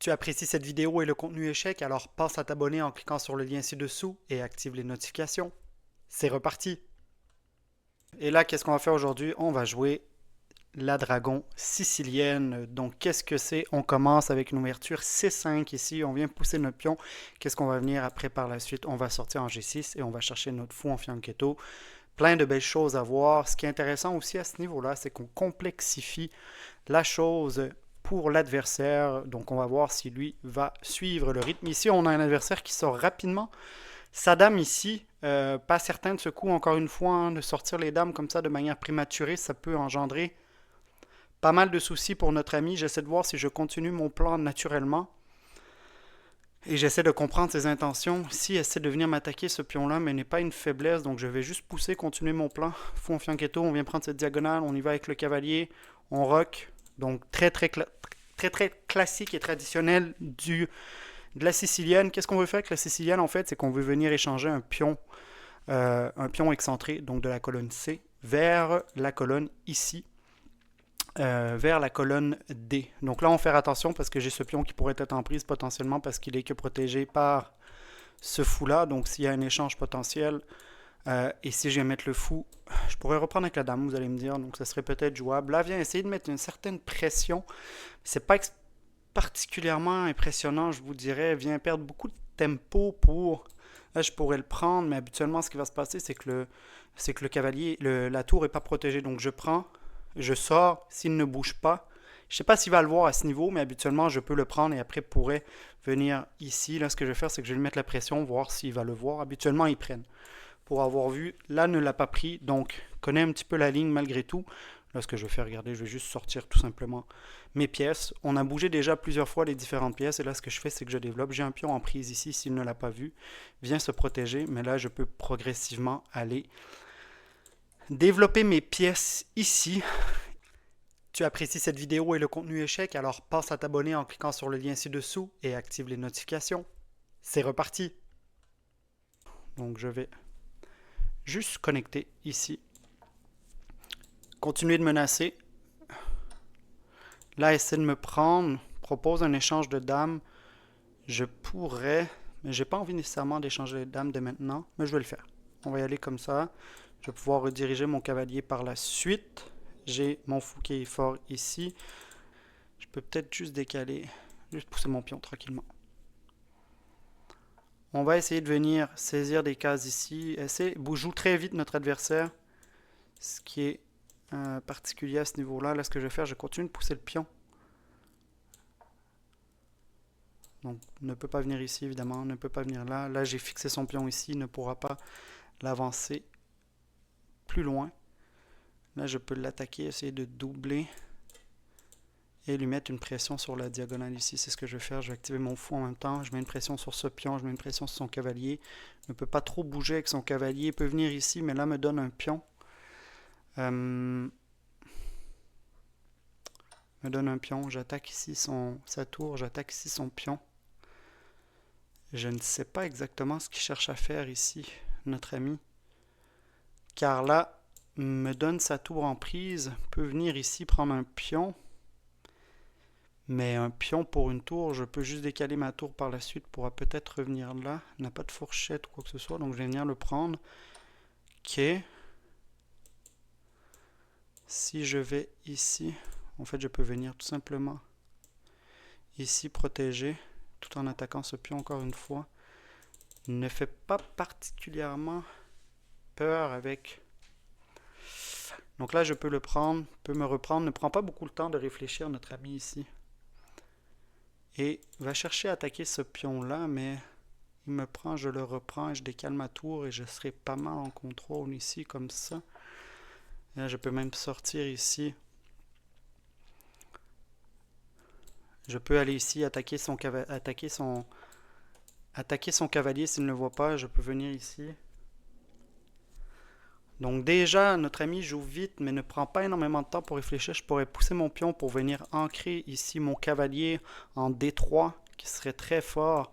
Tu apprécies cette vidéo et le contenu échec, alors pense à t'abonner en cliquant sur le lien ci-dessous et active les notifications. C'est reparti! Et là, qu'est-ce qu'on va faire aujourd'hui? On va jouer la dragon sicilienne. Donc, qu'est-ce que c'est? On commence avec une ouverture C5 ici. On vient pousser notre pion. Qu'est-ce qu'on va venir après par la suite? On va sortir en G6 et on va chercher notre fou en fianchetto. Plein de belles choses à voir. Ce qui est intéressant aussi à ce niveau-là, c'est qu'on complexifie la chose pour l'adversaire. Donc, on va voir si lui va suivre le rythme. Ici, on a un adversaire qui sort rapidement. Sa dame ici, pas certain de ce coup, encore une fois, hein, de sortir les dames comme ça de manière prématurée, ça peut engendrer pas mal de soucis pour notre ami. J'essaie de voir si je continue mon plan naturellement. Et j'essaie de comprendre ses intentions. S'il essaie de venir m'attaquer ce pion-là, mais n'est pas une faiblesse, donc je vais juste pousser, continuer mon plan. Fou en fianchetto, on vient prendre cette diagonale, on y va avec le cavalier, on rock. Donc très classique et traditionnel de la sicilienne. Qu'est-ce qu'on veut faire avec la sicilienne en fait? C'est qu'on veut venir échanger un pion excentré, donc de la colonne C, vers la colonne ici. Vers la colonne D. Donc là, on va faire attention parce que j'ai ce pion qui pourrait être en prise potentiellement parce qu'il est que protégé par ce fou-là. Donc s'il y a un échange potentiel, et si je viens mettre le fou, je pourrais reprendre avec la dame, vous allez me dire. Donc ça serait peut-être jouable. Là, viens essayer de mettre une certaine pression. C'est pas particulièrement impressionnant, je vous dirais. Vient perdre beaucoup de tempo pour... Là, je pourrais le prendre, mais habituellement, ce qui va se passer, c'est que le cavalier, la tour n'est pas protégée. Donc je prends... Je sors, s'il ne bouge pas. Je ne sais pas s'il va le voir à ce niveau, mais habituellement, je peux le prendre et après pourrait venir ici. Là, ce que je vais faire, c'est que je vais lui mettre la pression, voir s'il va le voir. Habituellement, ils prennent. Pour avoir vu, là, ne l'a pas pris. Donc, connaît un petit peu la ligne malgré tout. Là, ce que je vais faire, regardez, je vais juste sortir tout simplement mes pièces. On a bougé déjà plusieurs fois les différentes pièces. Et là, ce que je fais, c'est que je développe. J'ai un pion en prise ici, s'il ne l'a pas vu. Vient se protéger, mais là, je peux progressivement aller développer mes pièces ici. Tu apprécies cette vidéo et le contenu échec, alors pense à t'abonner en cliquant sur le lien ci-dessous et active les notifications. C'est reparti! Donc je vais juste connecter ici. Continuer de menacer. Là, essaie de me prendre. Propose un échange de dames. Je pourrais, mais j'ai pas envie nécessairement d'échanger les dames dès maintenant, mais je vais le faire. On va y aller comme ça. Je vais pouvoir rediriger mon cavalier par la suite. J'ai mon fou qui est fort ici. Je peux peut-être juste décaler, juste pousser mon pion tranquillement. On va essayer de venir saisir des cases ici. Joue très vite notre adversaire. Ce qui est particulier à ce niveau-là. Là, ce que je vais faire, je continue de pousser le pion. Donc, ne peut pas venir ici, évidemment. Ne peut pas venir là. Là, j'ai fixé son pion ici. Il ne pourra pas l'avancer plus loin. Là, je peux l'attaquer, essayer de doubler et lui mettre une pression sur la diagonale ici. C'est ce que je vais faire. Je vais activer mon fou en même temps. Je mets une pression sur ce pion, je mets une pression sur son cavalier. Il ne peut pas trop bouger avec son cavalier. Il peut venir ici, mais là, me donne un pion. Me donne un pion. J'attaque ici sa tour. J'attaque ici son pion. Je ne sais pas exactement ce qu'il cherche à faire ici, notre ami. Car là, me donne sa tour en prise, peut venir ici prendre un pion, mais un pion pour une tour, je peux juste décaler ma tour par la suite, pourra peut-être revenir là, il n'a pas de fourchette ou quoi que ce soit, donc je vais venir le prendre. Ok. Si je vais ici, en fait je peux venir tout simplement ici protéger, tout en attaquant ce pion encore une fois. Il ne fait pas particulièrement peur avec... Donc là, je peux le prendre, peut me reprendre, ne prend pas beaucoup le temps de réfléchir, notre ami ici. Et va chercher à attaquer ce pion-là, mais il me prend, je le reprends, et je décale ma tour et je serai pas mal en contrôle ici, comme ça. Et là, je peux même sortir ici. Je peux aller ici, attaquer son cavalier s'il ne le voit pas, je peux venir ici. Donc déjà, notre ami joue vite, mais ne prend pas énormément de temps pour réfléchir. Je pourrais pousser mon pion pour venir ancrer ici mon cavalier en D3, qui serait très fort.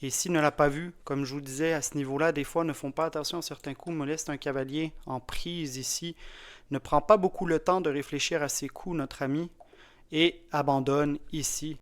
Et s'il ne l'a pas vu, comme je vous disais, à ce niveau-là, des fois, ne font pas attention à certains coups, me laisse un cavalier en prise ici. Ne prend pas beaucoup le temps de réfléchir à ses coups, notre ami, et abandonne ici.